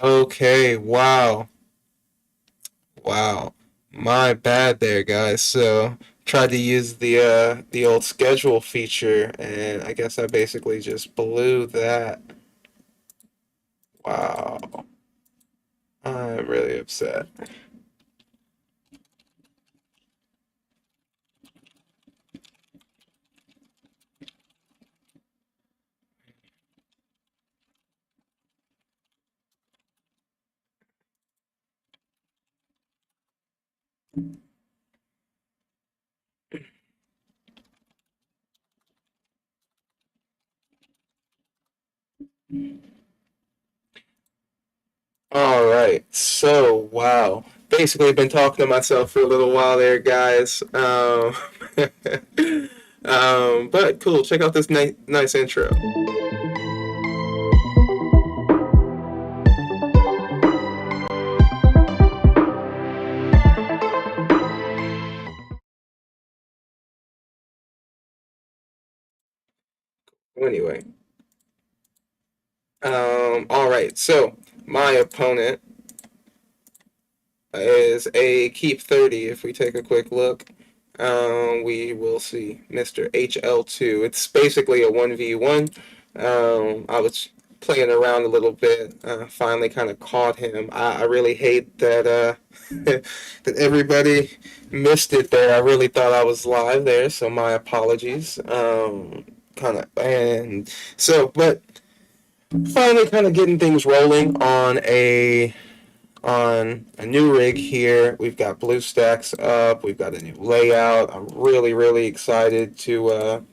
Okay, wow. Wow. My bad there, guys. So tried to use the old schedule feature and I guess I basically just blew that. Wow. I'm really upset. All right. So, wow. Basically, I've been talking to myself for a little while there, guys. But cool. Check out this nice intro. Anyway, all right. So, my opponent is a keep 30. If we take a quick look, we will see Mr. HL2. It's basically a 1v1. I was playing around a little bit, finally kind of caught him. I really hate that that everybody missed it there. I really thought I was live there, so my apologies. Kind of, and so, but finally kind of getting things rolling on a new rig here. We've got blue stacks up. We've got a new layout. I'm really, really excited to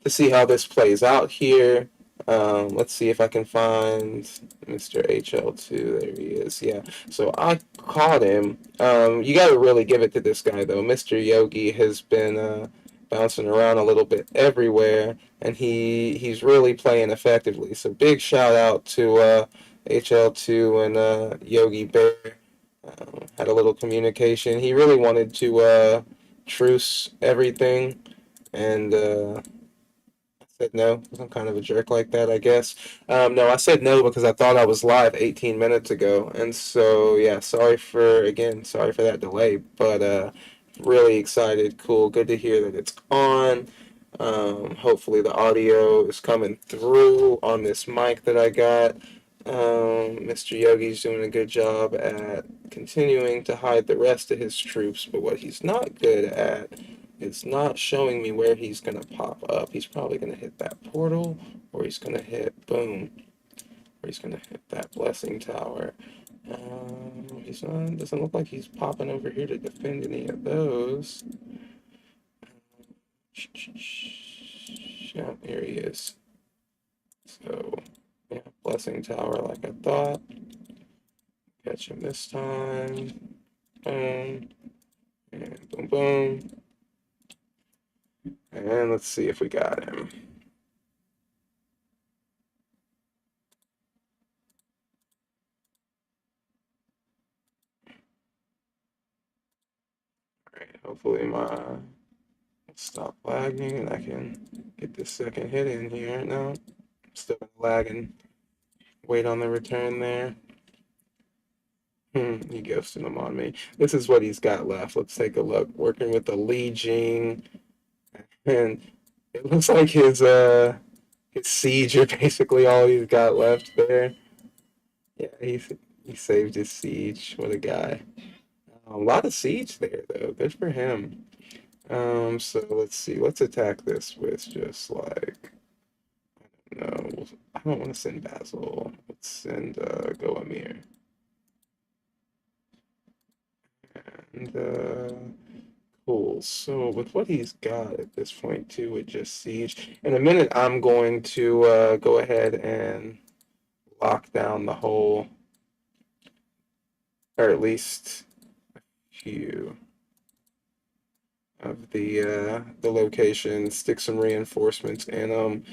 see how this plays out here. Let's see if I can find Mr. HL2. There he is. Yeah. So I caught him. You got to really give it to this guy, though. Mr. Yogi has been bouncing around a little bit everywhere, and he's really playing effectively. So big shout out to HL2 and Yogi Bear. Had a little communication. He really wanted to truce everything, and said no. I'm kind of a jerk like that, I guess. No, I said no because I thought I was live 18 minutes ago, and so yeah, sorry for that delay, but really excited, cool, good to hear that it's on. Hopefully the audio is coming through on this mic that I got. Mr. Yogi's doing a good job at continuing to hide the rest of his troops, but what he's not good at is not showing me where he's going to pop up. He's probably going to hit that portal, or he's going to hit boom, or he's going to hit that blessing tower. He's not, doesn't look like he's popping over here to defend any of those. Yeah, here he is. So, yeah, blessing tower like I thought. Catch him this time. Boom. And boom, boom. And let's see if we got him. All right, hopefully my stop lagging and I can get this second hit in here. No, I'm still lagging. Wait on the return there. He ghosted him on me. This is what he's got left. Let's take a look. Working with the Legion, and it looks like his siege are basically all he's got left there. Yeah, he saved his siege. What a guy. A lot of siege there though. Good for him. So let's see. Let's attack this with just like no. I don't want to send Basil. Let's send Goamir. And cool. So with what he's got at this point too, with just siege. In a minute, I'm going to go ahead and lock down the whole, or at least few of the locations, stick some reinforcements in them.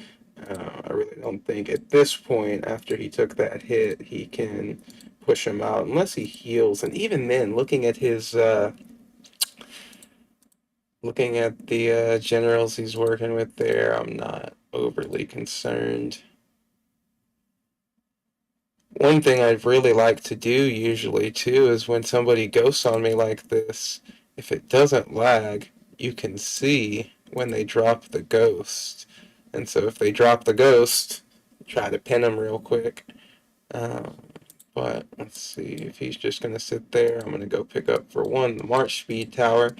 I really don't think at this point, after he took that hit, he can push him out unless he heals. And even then, looking at the generals he's working with there, I'm not overly concerned. One thing I'd really like to do usually too is when somebody ghosts on me like this, if it doesn't lag, you can see when they drop the ghost. And so if they drop the ghost, try to pin them real quick. Um, but let's see if he's just going to sit there. I'm going to go pick up for one the March Speed Tower.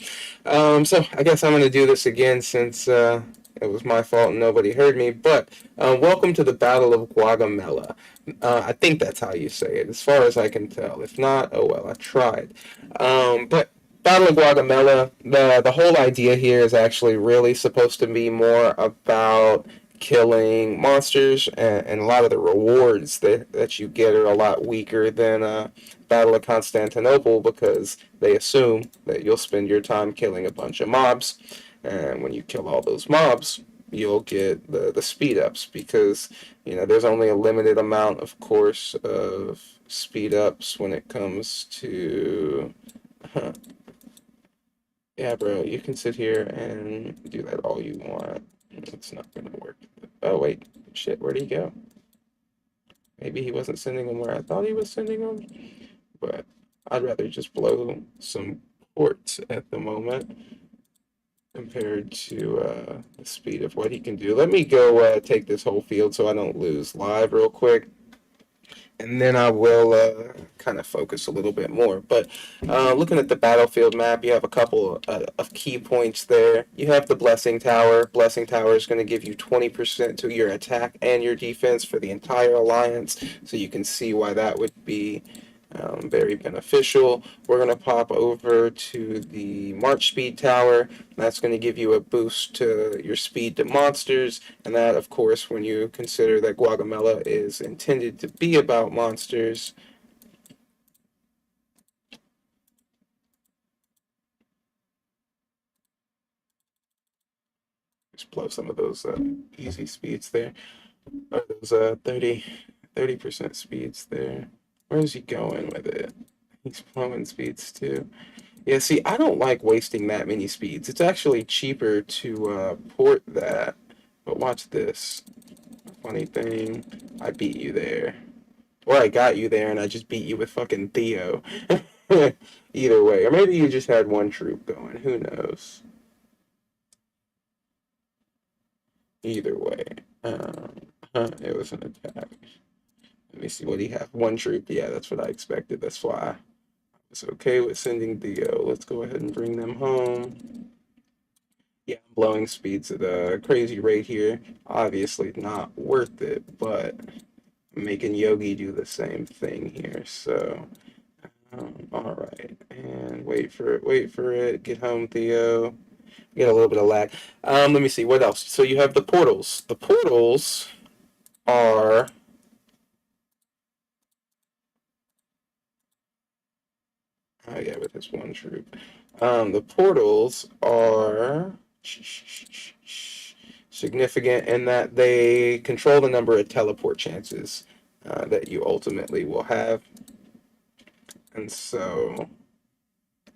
So I guess I'm going to do this again since it was my fault and nobody heard me. But welcome to the Battle of Gaugamela. I think that's how you say it, as far as I can tell. If not, oh well, I tried. But Battle of Gaugamela, the whole idea here is actually really supposed to be more about killing monsters, and a lot of the rewards that you get are a lot weaker than Battle of Constantinople because they assume that you'll spend your time killing a bunch of mobs, and when you kill all those mobs, you'll get the speed ups because there's only a limited amount, of course, of speed ups when it comes to. Huh, yeah, bro, you can sit here and do that all you want. It's not gonna work. Oh wait, shit, where'd he go? Maybe he wasn't sending them where I thought he was sending them, but I'd rather just blow some ports at the moment compared to the speed of what he can do. Let me go take this whole field so I don't lose live real quick, and then I will kind of focus a little bit more. But looking at the battlefield map, you have a couple of key points there. You have the Blessing Tower. Blessing Tower is going to give you 20% to your attack and your defense for the entire alliance, so you can see why that would be very beneficial. We're going to pop over to the March Speed Tower. That's going to give you a boost to your speed to monsters, and that, of course, when you consider that Gaugamela is intended to be about monsters. Just blow some of those easy speeds there. Or those 30% speeds there. Where's he going with it? He's blowing speeds too. Yeah, see, I don't like wasting that many speeds. It's actually cheaper to port that. But watch this. Funny thing, I beat you there. Or I got you there and I just beat you with fucking Theo. Either way. Or maybe you just had one troop going. Who knows? Either way. It was an attack. Let me see what he have. One troop. Yeah, that's what I expected. That's why I was okay with sending Theo. Let's go ahead and bring them home. Yeah, I'm blowing speeds at a crazy rate here. Obviously not worth it, but I'm making Yogi do the same thing here. So, all right, and wait for it, wait for it. Get home, Theo. Get a little bit of lag. Let me see what else. So you have the portals. The portals are. Oh yeah, with this one troop. The portals are significant in that they control the number of teleport chances that you ultimately will have. And so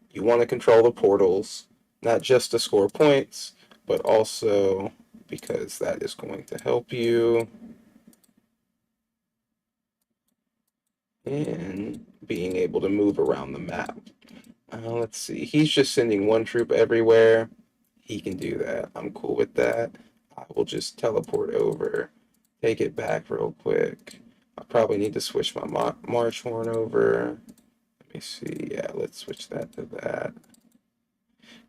you want to control the portals, not just to score points, but also because that is going to help you in being able to move around the map. Let's see. He's just sending one troop everywhere. He can do that. I'm cool with that. I will just teleport over, take it back real quick. I probably need to switch my March horn over. Let me see. Yeah, let's switch that to that.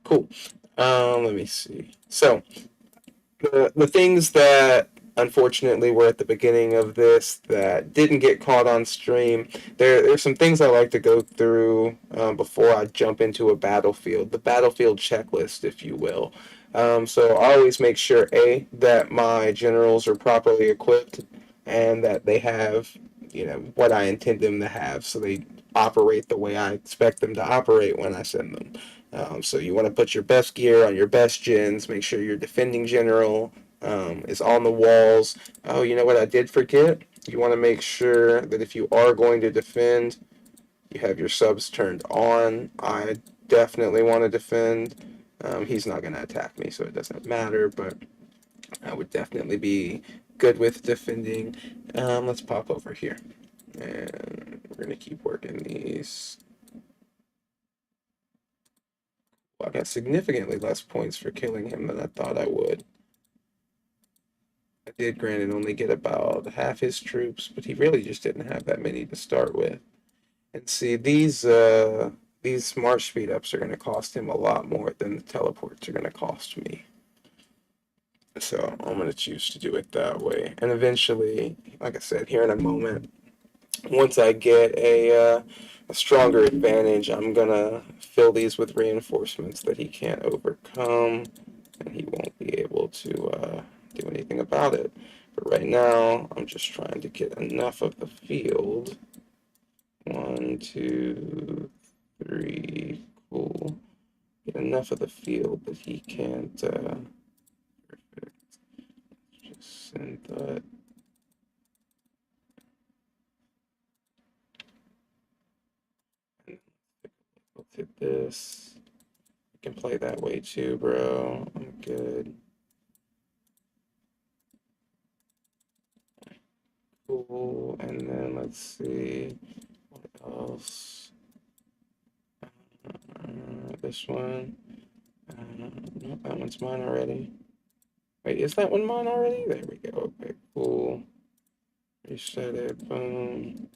Cool. Let me see. So the things that unfortunately were at the beginning of this that didn't get caught on stream. There's some things I like to go through before I jump into a battlefield. The battlefield checklist, if you will. So I always make sure that my generals are properly equipped and that they have what I intend them to have, so they operate the way I expect them to operate when I send them. So you want to put your best gear on your best gens. Make sure your defending general is on the walls. Oh, you know what I did forget? You want to make sure that if you are going to defend, you have your subs turned on. I definitely want to defend. He's not going to attack me, so it doesn't matter, but I would definitely be good with defending. Let's pop over here. And we're gonna keep working these. Well, I got significantly less points for killing him than I thought I would. I did, granted, only get about half his troops, but he really just didn't have that many to start with. And see, these march speed ups are going to cost him a lot more than the teleports are going to cost me. So I'm going to choose to do it that way. And eventually, like I said, here in a moment, once I get a stronger advantage, I'm going to fill these with reinforcements that he can't overcome, and he won't be able to do anything about it. But right now, I'm just trying to get enough of the field. 1, 2, 3, cool. Get enough of the field that he can't, perfect. Just send that. Let's hit this. You can play that way too, bro. I'm good. Cool. And then let's see what else. This one. Nope, that one's mine already. Wait, is that one mine already? There we go. Okay, cool. Reset it. Boom.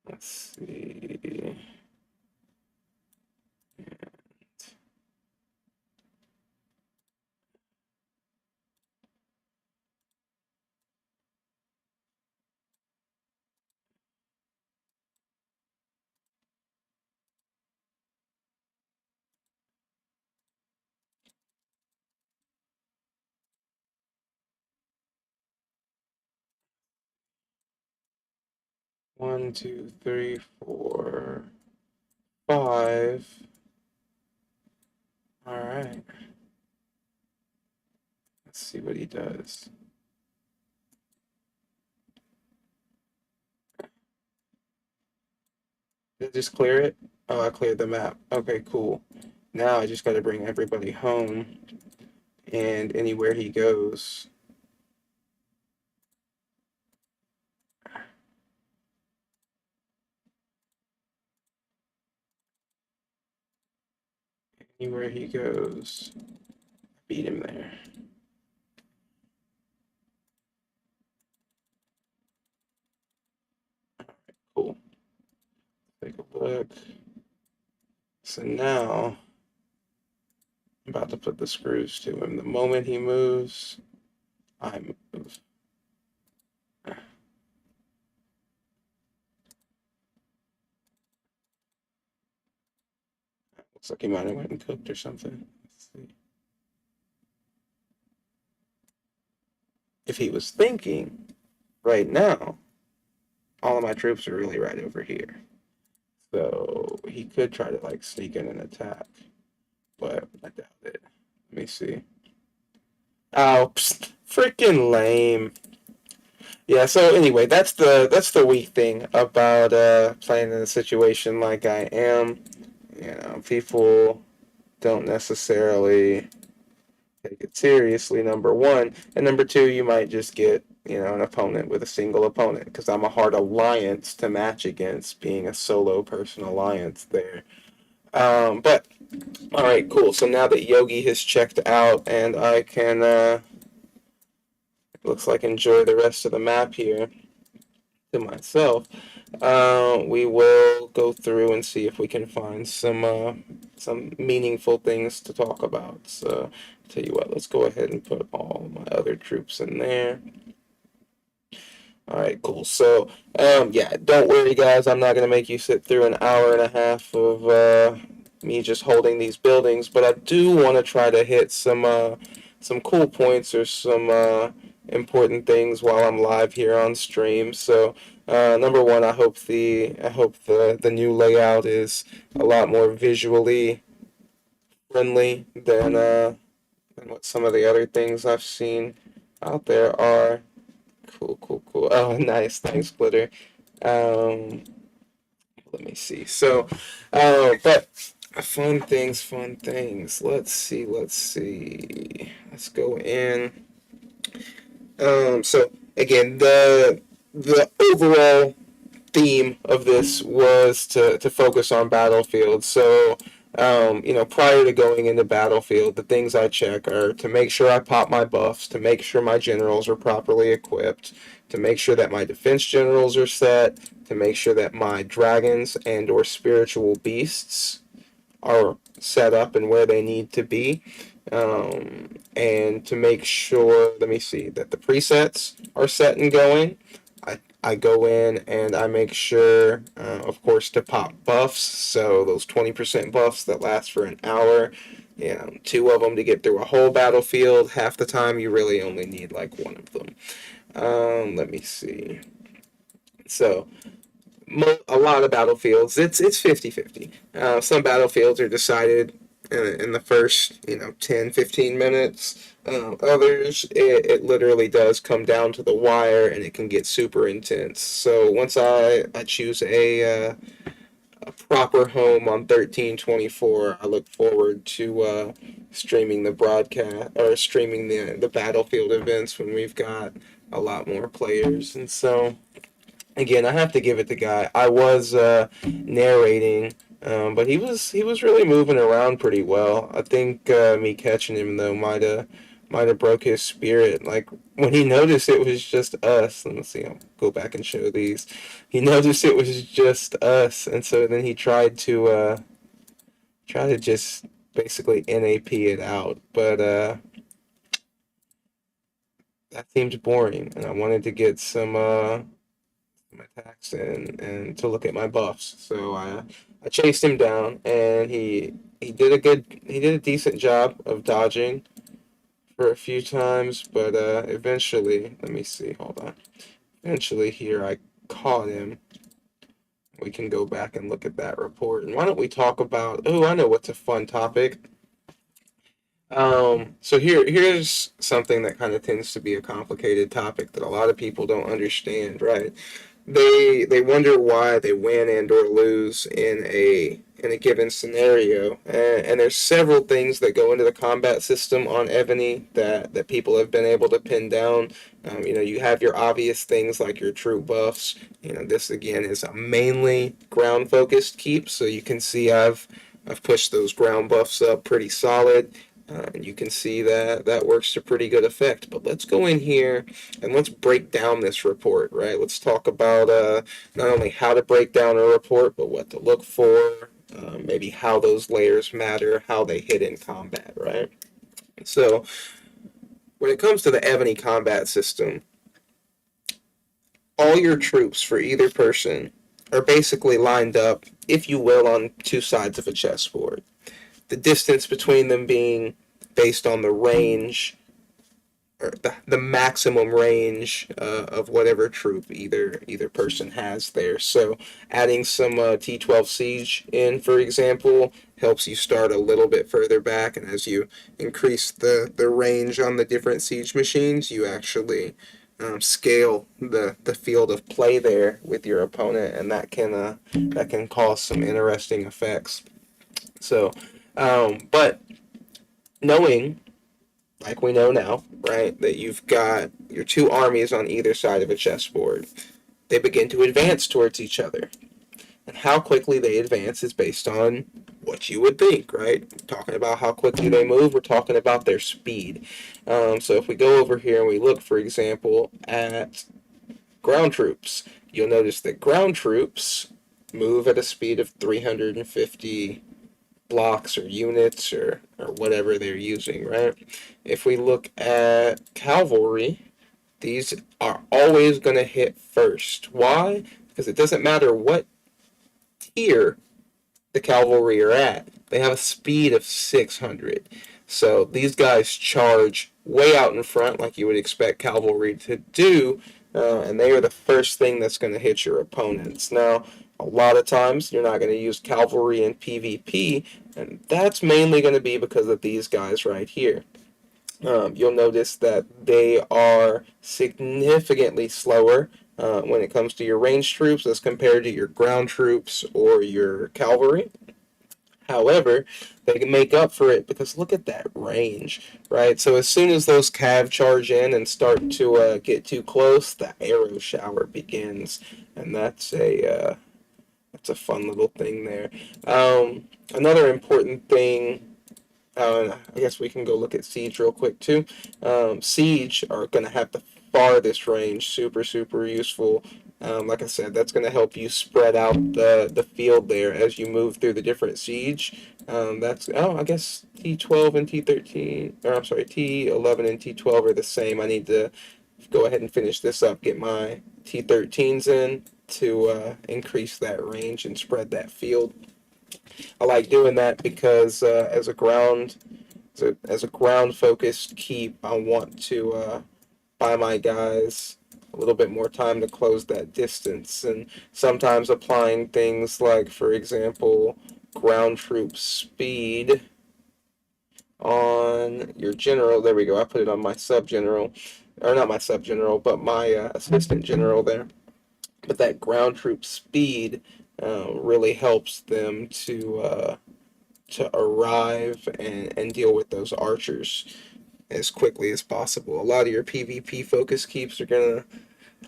Let's see. 1, 2, 3, 4, 5. All right. Let's see what he does. Did I just clear it? Oh, I cleared the map. Okay, cool. Now I just got to bring everybody home, and anywhere he goes, anywhere he goes, beat him there. Cool. Take a look. So now I'm about to put the screws to him. The moment he moves, I move. Looks like he might have went and cooked or something. Let's see. If he was thinking right now, all of my troops are really right over here. So he could try to like sneak in and attack, but I doubt it. Let me see. Oh, freaking lame. Yeah, so anyway, that's the weak thing about playing in a situation like I am. You know, people don't necessarily take it seriously, number one. And number two, you might just get, an opponent with a single opponent because I'm a hard alliance to match against being a solo person alliance there. But all right, cool. So now that Yogi has checked out and I can, looks like enjoy the rest of the map here to myself, we will go through and see if we can find some meaningful things to talk about. So, tell you what, let's go ahead and put all my other troops in there. All right, cool. So, yeah, don't worry, guys. I'm not gonna make you sit through an hour and a half of me just holding these buildings, but I do want to try to hit some cool points or some important things while I'm live here on stream. So, number one, I hope the new layout is a lot more visually friendly than what some of the other things I've seen out there are. Cool, cool, cool. Oh, nice. Thanks, Glitter. Um, let me see. So, but fun things. Let's see. Let's go in. So again, the overall theme of this was to focus on Battlefield. So, prior to going into Battlefield, the things I check are to make sure I pop my buffs, to make sure my generals are properly equipped, to make sure that my defense generals are set, to make sure that my dragons and or spiritual beasts are set up and where they need to be. And to make sure, let me see, that the presets are set and going. I go in and I make sure, of course, to pop buffs. So those 20% buffs that last for an hour, two of them to get through a whole battlefield. Half the time, you really only need like one of them. Let me see. So a lot of battlefields, it's 50-50. Some battlefields are decided in the first 10-15 minutes. Others, it literally does come down to the wire, and it can get super intense. So once I choose a proper home on 1324, I look forward to streaming the broadcast or streaming the battlefield events when we've got a lot more players. And so again, I have to give it to Guy. I was narrating, but he was really moving around pretty well. I think me catching him though might have broke his spirit. Like when he noticed it was just us. Let me see. I'll go back and show these. He noticed it was just us, and so then he tried to just basically NAP it out. But that seemed boring, and I wanted to get some my attacks and to look at my buffs. So I chased him down, and he did a decent job of dodging for a few times, but eventually, let me see, hold on. Eventually here I caught him. We can go back and look at that report. And why don't we talk about, oh, I know what's a fun topic. So here's something that kind of tends to be a complicated topic that a lot of people don't understand, right? They wonder why they win and or lose in a given scenario, and there's several things that go into the combat system on Ebony that people have been able to pin down. You have your obvious things like your troop buffs. This again is a mainly ground focused keep, so you can see I've pushed those ground buffs up pretty solid. And you can see that that works to pretty good effect. But let's go in here and let's break down this report, right? Let's talk about not only how to break down a report, but what to look for, maybe how those layers matter, how they hit in combat, right? So when it comes to the Ebony combat system, all your troops for either person are basically lined up, if you will, on two sides of a chessboard. The distance between them being based on the range or the maximum range of whatever troop either person has there. So adding some T12 siege in, for example, helps you start a little bit further back, and as you increase the range on the different siege machines, you actually scale the field of play there with your opponent, and that can cause some interesting effects. So, but knowing, like we know now, right, that you've got your two armies on either side of a chessboard, they begin to advance towards each other. And how quickly they advance is based on what you would think, right? We're talking about how quickly they move, we're talking about their speed. So if we go over here and we look, for example, at ground troops, you'll notice that ground troops move at a speed of 350 blocks or units or whatever they're using, right? If we look at cavalry, these are always going to hit first. Why? Because it doesn't matter what tier the cavalry are at. They have a speed of 600. So these guys charge way out in front like you would expect cavalry to do, and they are the first thing that's going to hit your opponents. Now, a lot of times you're not going to use cavalry in PvP, and that's mainly going to be because of these guys right here. You'll notice that they are significantly slower when it comes to your ranged troops as compared to your ground troops or your cavalry. However, they can make up for it because look at that range, right? So as soon as those cav charge in and start to get too close, the arrow shower begins, and that's a fun little thing there. Another important thing, I guess we can go look at Siege real quick too. Siege are going to have the farthest range, super, super useful. Like I said, that's going to help you spread out the field there as you move through the different Siege. I guess T12 and T13, or I'm sorry, T11 and T12 are the same. I need to go ahead and finish this up, get my T13s in to increase that range and spread that field. I like doing that because as a ground focused keep, I want to buy my guys a little bit more time to close that distance, and sometimes applying things like, for example, ground troop speed on your general. There we go. I put it on my sub general, or not my sub general, but my assistant general there. But that ground troop speed really helps them to arrive and deal with those archers as quickly as possible. A lot of your PvP focus keeps are gonna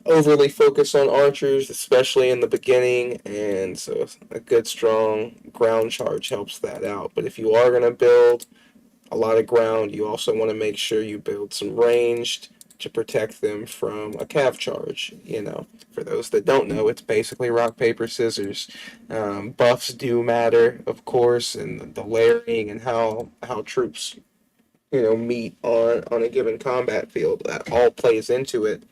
overly focus on archers, especially in the beginning, and so a good strong ground charge helps that out. But if you are gonna build a lot of ground, you also want to make sure you build some ranged to protect them from a cav charge. For those that don't know, it's basically rock, paper, scissors. Buffs do matter, of course, and the layering and how troops, meet on a given combat field. That all plays into it.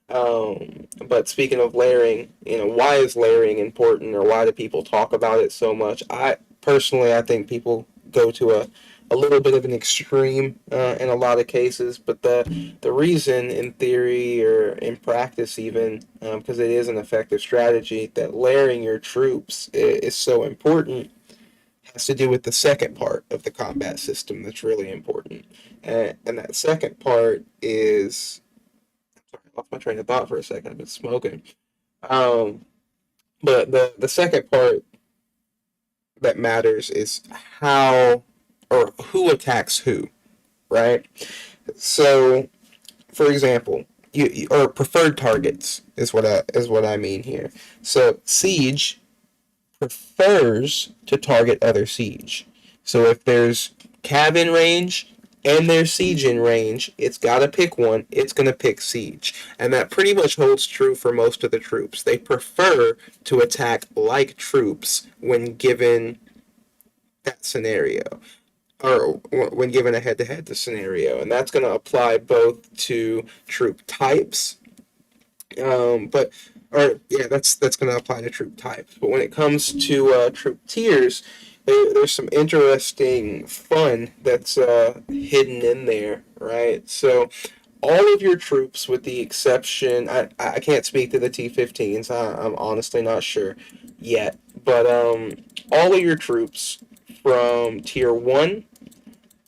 But speaking of layering, why is layering important, or why do people talk about it so much? I think people go to a little bit of an extreme in a lot of cases, but the reason in theory or in practice even, because it is an effective strategy, that layering your troops is so important has to do with the second part of the combat system that's really important. And that second part is, sorry, I lost my train of thought for a second. I've been smoking. Um, but the second part that matters is how or who attacks who, right? So, for example, or preferred targets is what I mean here. So, siege prefers to target other siege. So if there's cav in range and there's siege in range, it's got to pick one. It's going to pick siege. And that pretty much holds true for most of the troops. They prefer to attack like troops when given that scenario, or when given a head-to-head scenario. And that's going to apply both to troop types, but or yeah, that's going to apply to troop types. But when it comes to troop tiers, there's some interesting fun that's hidden in there, right? So all of your troops, with the exception, I can't speak to the T15s. I'm honestly not sure yet, but all of your troops from tier 1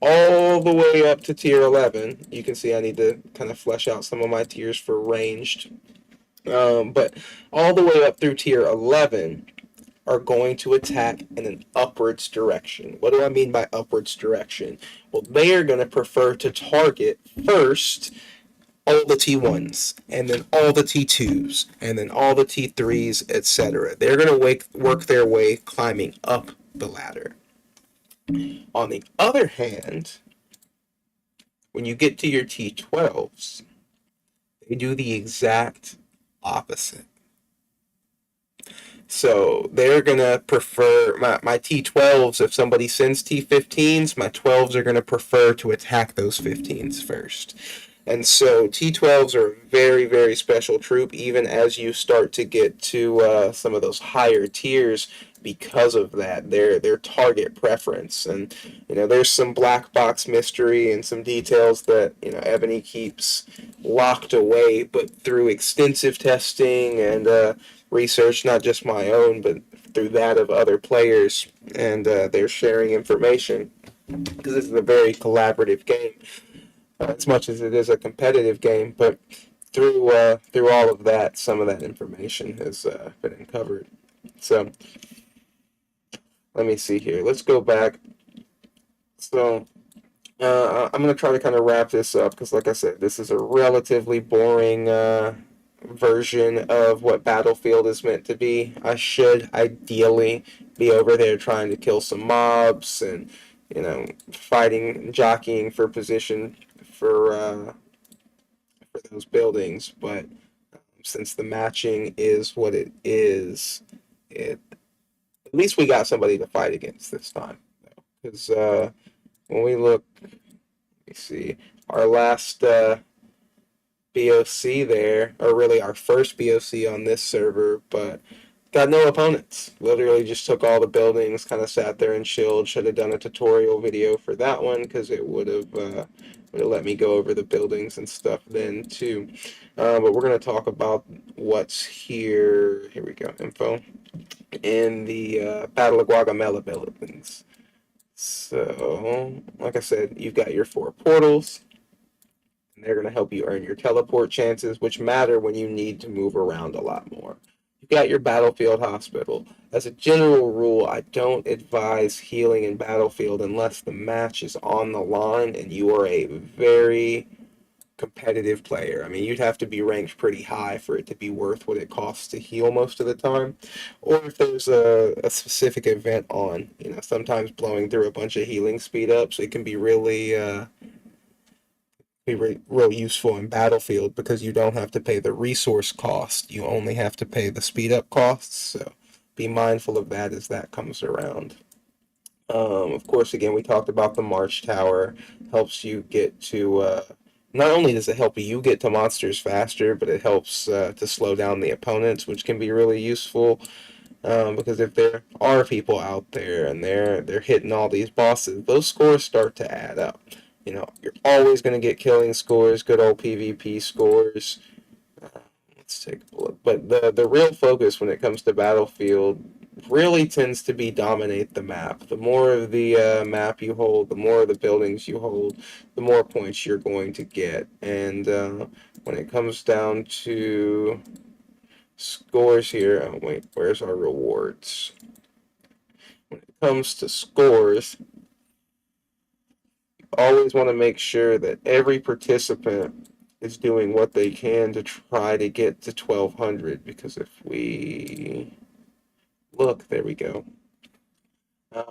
all the way up to tier 11. You can see I need to kind of flesh out some of my tiers for ranged. But all the way up through tier 11 are going to attack in an upwards direction. What do I mean by upwards direction? Well, they are going to prefer to target first all the T1s, and then all the T2s, and then all the T3s, etc. They're going to work their way climbing up the ladder. On the other hand, when you get to your T12s, they do the exact opposite. So they're going to prefer my T12s. If somebody sends T15s, my 12s are going to prefer to attack those 15s first. And so T12s are a very, very special troop, even as you start to get to some of those higher tiers because of that, their target preference. And, there's some black box mystery and some details that, Ebony keeps locked away, but through extensive testing and research, not just my own, but through that of other players, and they're sharing information, because this is a very collaborative game, as much as it is a competitive game. But through all of that, some of that information has been uncovered. So let me see here. Let's go back. So I'm going to try to kind of wrap this up because, like I said, this is a relatively boring version of what Battlefield is meant to be. I should ideally be over there trying to kill some mobs and, fighting, jockeying for position for uh, for those buildings. But since the matching is what it is, it at least we got somebody to fight against this time. Because when we look, let me see, our last BOC there, or really our first BOC on this server, but got no opponents. Literally just took all the buildings, kind of sat there and chilled. Should have done a tutorial video for that one because it would have let me go over the buildings and stuff then too. But we're gonna talk about what's here. Here we go, info in the Battle of Gaugamela buildings. So, like I said, you've got your 4 portals. And they're going to help you earn your teleport chances, which matter when you need to move around a lot more. You've got your battlefield hospital. As a general rule, I don't advise healing in battlefield unless the match is on the line and you are a very competitive player. I mean, you'd have to be ranked pretty high for it to be worth what it costs to heal most of the time. Or if there's a specific event on, sometimes blowing through a bunch of healing speed ups, it can be really real useful in Battlefield because you don't have to pay the resource cost. You only have to pay the speed up costs. So be mindful of that as that comes around. Of course, again, we talked about the March Tower. Helps you get to, not only does it help you get to monsters faster, but it helps to slow down the opponents, which can be really useful. Because if there are people out there and they're hitting all these bosses, those scores start to add up. You're always going to get killing scores, good old PvP scores. Let's take a look. But the real focus when it comes to Battlefield really tends to be dominate the map. The more of the map you hold, the more of the buildings you hold, the more points you're going to get. And when it comes down to scores here, oh wait, where's our rewards? When it comes to scores, always want to make sure that every participant is doing what they can to try to get to 1200 because if we look, there we go.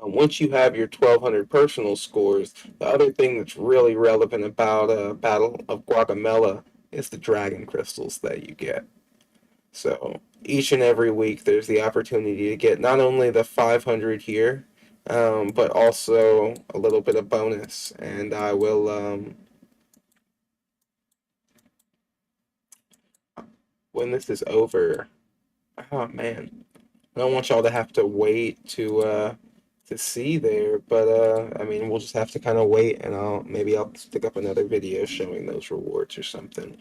Once you have your 1200 personal scores, the other thing that's really relevant about Battle of Gaugamela is the dragon crystals that you get. So each and every week there's the opportunity to get not only the 500 here, but also a little bit of bonus. And I will, when this is over, oh man, I don't want y'all to have to wait to see there, but I mean, we'll just have to kind of wait, and I'll stick up another video showing those rewards or something.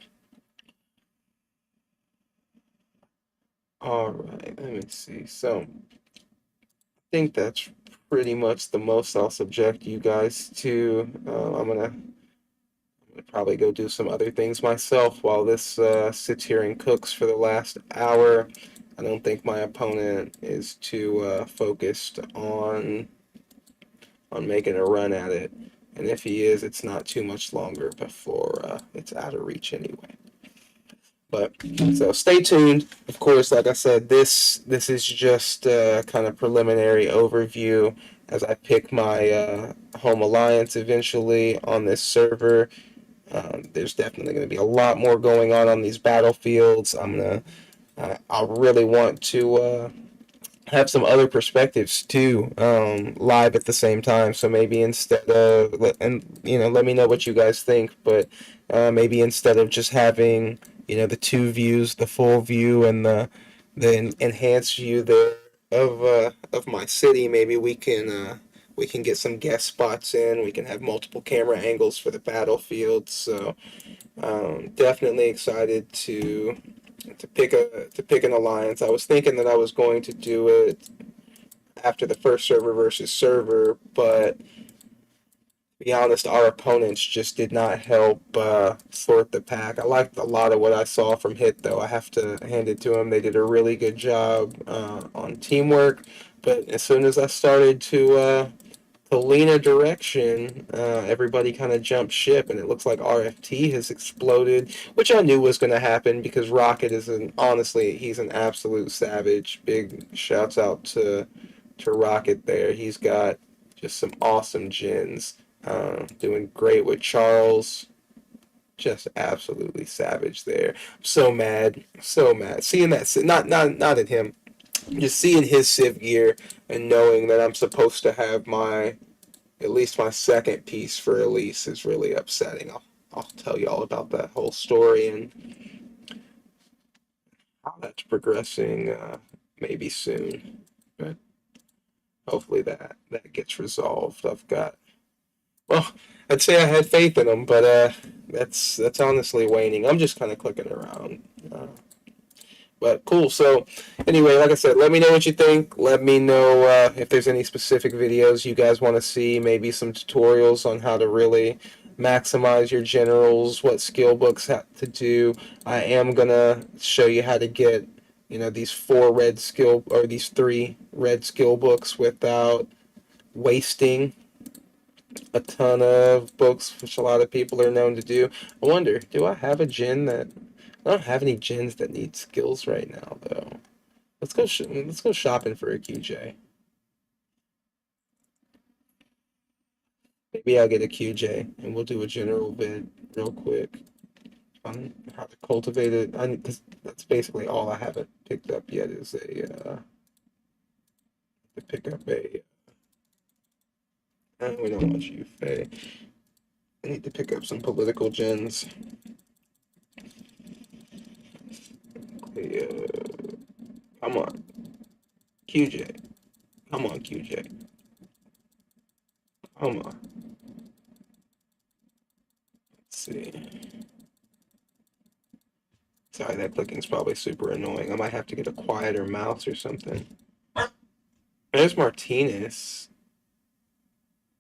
All right, let me see. So, I think that's pretty much the most I'll subject you guys to. I'm gonna probably go do some other things myself while this sits here and cooks for the last hour. I don't think my opponent is too focused on making a run at it, and if he is, it's not too much longer before it's out of reach anyway. But so stay tuned. Of course, like I said, this is just a kind of preliminary overview as I pick my home alliance eventually on this server. There's definitely going to be a lot more going on these battlefields. I really want to have some other perspectives too, live at the same time. So maybe instead of, and let me know what you guys think. But maybe instead of just having the two views, the full view and the enhanced view there of my city, maybe we can get some guest spots in. We can have multiple camera angles for the battlefield. So definitely excited to pick an alliance. I was thinking that I was going to do it after the first server versus server, but to be honest, our opponents just did not help sort the pack. I liked a lot of what I saw from Hit, though. I have to hand it to them. They did a really good job on teamwork, But as soon as I started to lean a direction, everybody kind of jumped ship, and it looks like RFT has exploded, which I knew was going to happen because Rocket is honestly, he's an absolute savage. Big shouts out to Rocket there. He's got just some awesome gens. Doing great with Charles. Just absolutely savage there. So mad, so mad. Seeing that, not at him, just seeing his Civ gear and knowing that I'm supposed to have my at least my second piece for Elise is really upsetting. I'll tell you all about that whole story and how that's progressing maybe soon. But hopefully that gets resolved. I've got well, I'd say I had faith in them, but that's honestly waning. I'm just kind of clicking around. But cool. So, anyway, like I said, let me know what you think. Let me know if there's any specific videos you guys want to see. Maybe some tutorials on how to really maximize your generals, what skill books have to do. I am gonna show you how to get these these 3 red skill books without wasting a ton of books, which a lot of people are known to do. I wonder, do I have a gen that I don't have any gens that need skills right now, though. Let's go shopping for a QJ. Maybe I'll get a QJ and we'll do a general vid real quick on how to cultivate it. Cause that's basically all I haven't picked up yet is to pick up a. We don't want you, Faye. I need to pick up some political gens. Come on, QJ. Come on, QJ. Come on. Let's see. Sorry, that clicking's probably super annoying. I might have to get a quieter mouse or something. There's Martinez.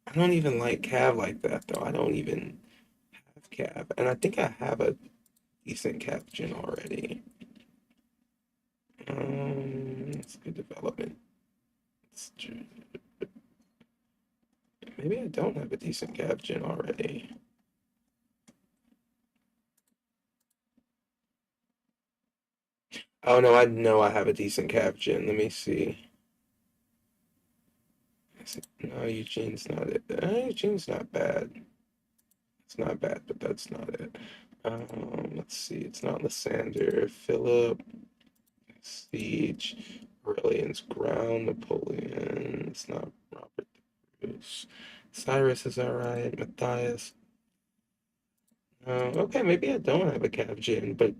I don't even like Cav like that, though. I don't even have Cav. And I think I have a decent Cav gen already. It's good development. Maybe I don't have a decent Cav gen already. Oh, no, I know I have a decent Cav gen. Let me see. No, Eugene's not it. Eugene's not bad. It's not bad, but that's not it. Let's see. It's not Lysander, Philip, Siege, Aurelian's Ground, Napoleon. It's not Robert the Bruce. Cyrus is alright. Matthias. Okay, maybe I don't have a Cav Gen, but to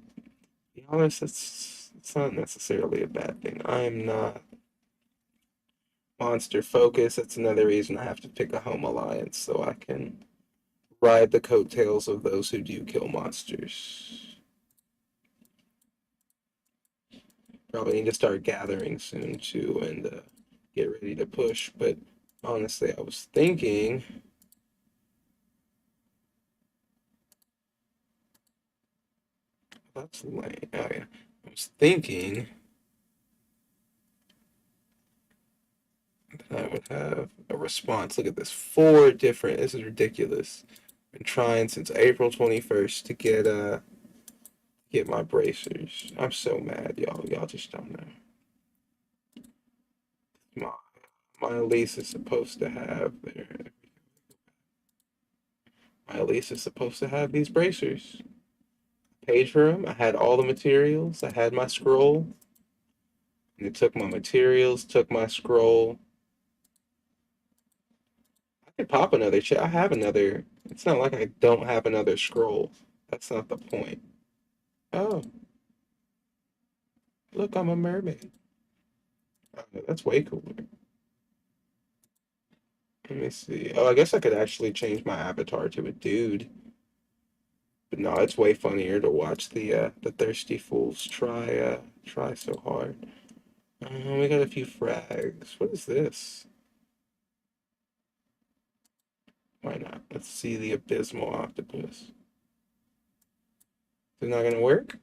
be honest, it's not necessarily a bad thing. I am not monster focused. That's another reason I have to pick a home alliance so I can ride the coattails of those who do kill monsters. Probably need to start gathering soon too and get ready to push. But honestly, I was thinking. That's lame. Oh yeah, I was thinking that I would have a response. Look at this, 4 different. This is ridiculous. Been trying since April 21st to get my bracers. I'm so mad, y'all. Y'all just don't know. My my lease is supposed to have their my lease is supposed to have these bracers. Paid for them. I had all the materials. I had my scroll. And it took my materials, took my scroll. I could pop another chest. I have another. It's not like I don't have another scroll. That's not the point. Oh, look, I'm a mermaid. Oh, that's way cooler. Let me see. Oh, I guess I could actually change my avatar to a dude. But no, it's way funnier to watch the thirsty fools try so hard. We got a few frags. What is this? Why not? Let's see the abysmal octopus. Is it not gonna work?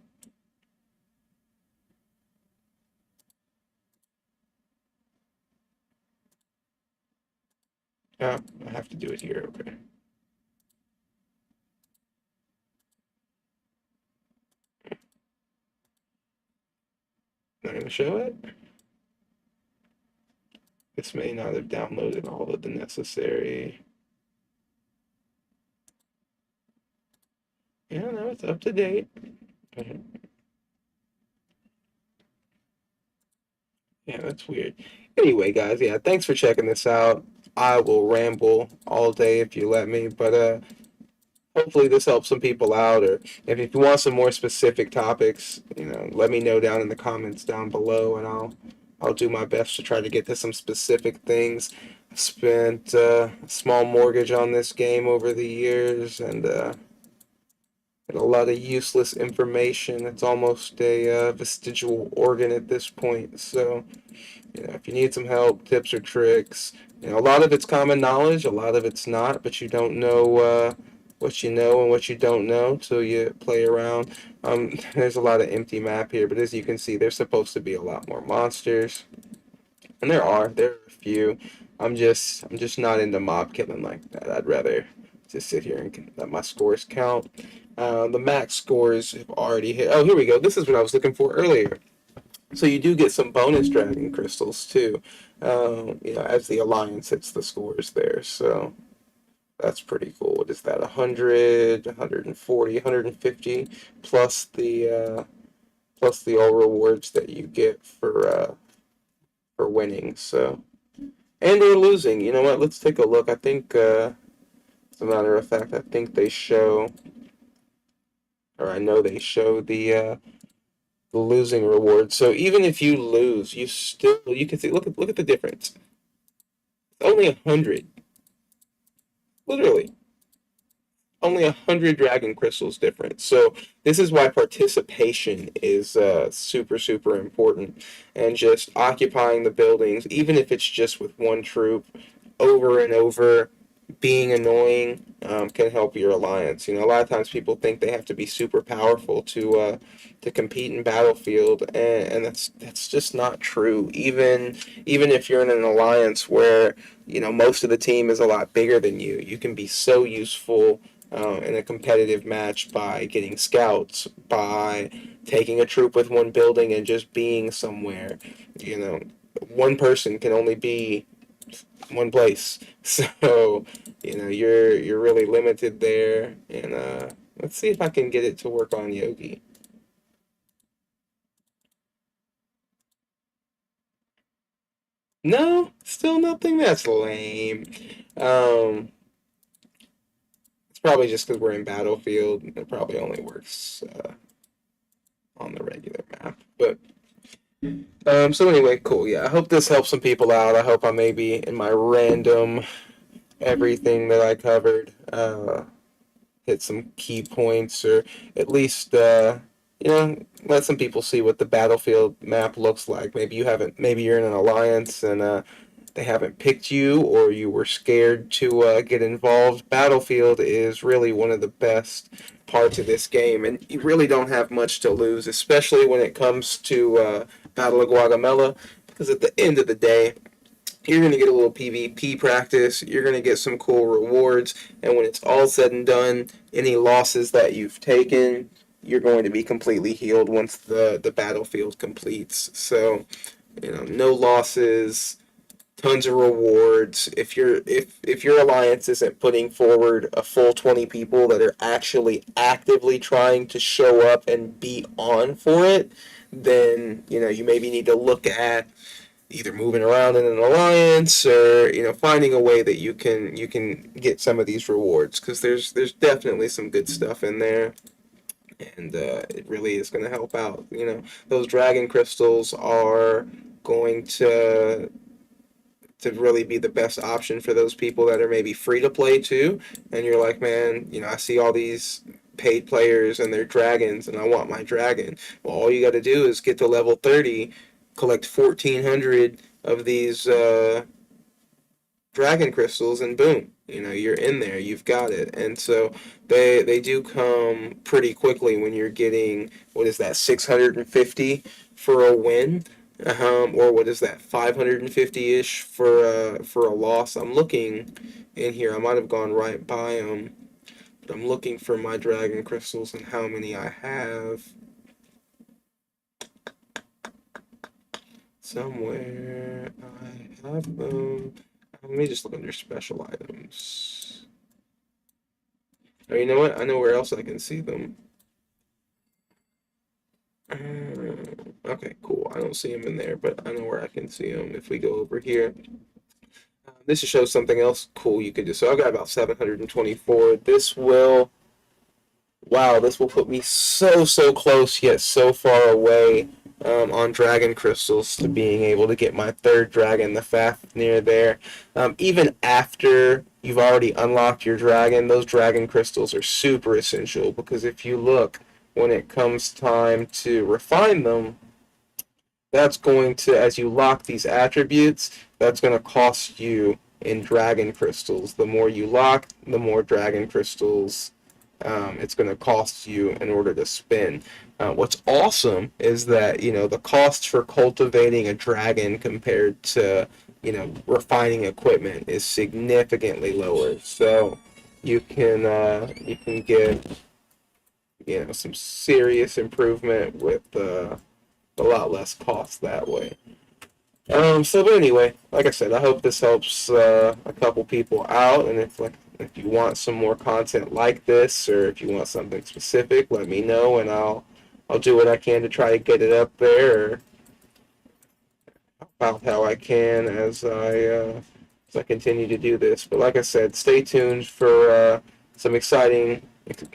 I have to do it here. Okay. Not gonna show it. This may not have downloaded all of the necessary. Yeah, no, it's up to date. Yeah, that's weird. Anyway, guys, yeah, thanks for checking this out. I will ramble all day if you let me, but hopefully this helps some people out. Or if you want some more specific topics, let me know down in the comments down below, and I'll do my best to try to get to some specific things. I spent a small mortgage on this game over the years, and a lot of useless information. It's almost a vestigial organ at this point. So, if you need some help, tips or tricks, a lot of it's common knowledge, a lot of it's not, but you don't know what you know and what you don't know till you play around. There's a lot of empty map here, but as you can see, there's supposed to be a lot more monsters, and there are a few. I'm just not into mob killing like that. I'd rather just sit here and let my scores count. The max scores have already hit. Oh, here we go. This is what I was looking for earlier. So you do get some bonus dragon crystals too, as the alliance hits the scores there. So that's pretty cool. What is that? 100, 140, 150 plus the all rewards that you get for winning. So and or losing. You know what? Let's take a look. I think, as a matter of fact, I think they show, or I know they show the losing reward. So even if you lose, you can see look at the difference. It's only 100, literally only 100 dragon crystals difference. So this is why participation is super super important, and just occupying the buildings, even if it's just with one troop, over and over, being annoying, can help your alliance. A lot of times people think they have to be super powerful to compete in Battlefield, and that's just not true. Even if you're in an alliance where most of the team is a lot bigger than you, you can be so useful in a competitive match by getting scouts, by taking a troop with one building and just being somewhere. You know, one person can only be one place, so you're really limited there. And let's see if I can get it to work on Yogi. No, still nothing. That's lame. Um, it's probably just because we're in Battlefield. It probably only works on the regular map. But so anyway, cool. Yeah, I hope this helps some people out. I hope I maybe in my random everything that I covered hit some key points, or at least let some people see what the Battlefield map looks like. Maybe you're in an alliance and they haven't picked you, or you were scared to get involved. Battlefield is really one of the best parts of this game, and you really don't have much to lose, especially when it comes to Battle of Gaugamela, because at the end of the day, you're going to get a little PvP practice, you're going to get some cool rewards, and when it's all said and done, any losses that you've taken, you're going to be completely healed once the battlefield completes. So, no losses, tons of rewards. If your alliance isn't putting forward a full 20 people that are actually actively trying to show up and be on for it, then you maybe need to look at either moving around in an alliance, or finding a way that you can get some of these rewards, because there's definitely some good stuff in there, and it really is going to help out. Those dragon crystals are going to really be the best option for those people that are maybe free to play too, and you're like, man, I see all these paid players and they're dragons and I want my dragon. Well, all you got to do is get to level 30, collect 1,400 of these dragon crystals, and boom, you're in there, you've got it. And so they do come pretty quickly when you're getting, what is that, 650 for a win. Or what is that, 550-ish for a loss. I'm looking in here. I might have gone right by them, but I'm looking for my dragon crystals and how many I have. Somewhere I have them. Let me just look under special items. Oh, you know what? I know where else I can see them. Okay, cool. I don't see them in there, but I know where I can see them if we go over here. This shows something else cool you could do. So I've got about 724. Wow, this will put me so close yet so far away on dragon crystals to being able to get my third dragon, the Fafnir there. Even after you've already unlocked your dragon, those dragon crystals are super essential because if you look, when it comes time to refine them, that's going to, as you lock these attributes, that's going to cost you in dragon crystals. The more you lock, the more dragon crystals it's going to cost you in order to spin. What's awesome is that, the cost for cultivating a dragon compared to, refining equipment is significantly lower. So you can get, some serious improvement with a lot less cost that way. But anyway, like I said, I hope this helps a couple people out, and if you want some more content like this, or if you want something specific, let me know, and I'll do what I can to try to get it up there, or about how I can as I continue to do this. But like I said, stay tuned for some exciting,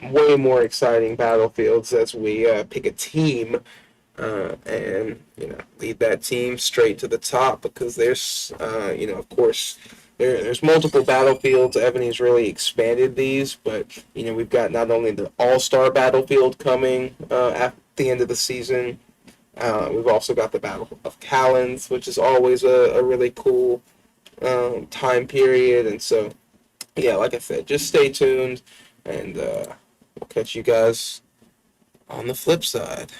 way more exciting battlefields as we pick a team and lead that team straight to the top because there's of course there's multiple battlefields. Ebony's really expanded these, but we've got not only the All-Star battlefield coming at the end of the season. We've also got the Battle of Talons, which is always a really cool time period. And so, yeah, like I said, just stay tuned, and we'll catch you guys on the flip side.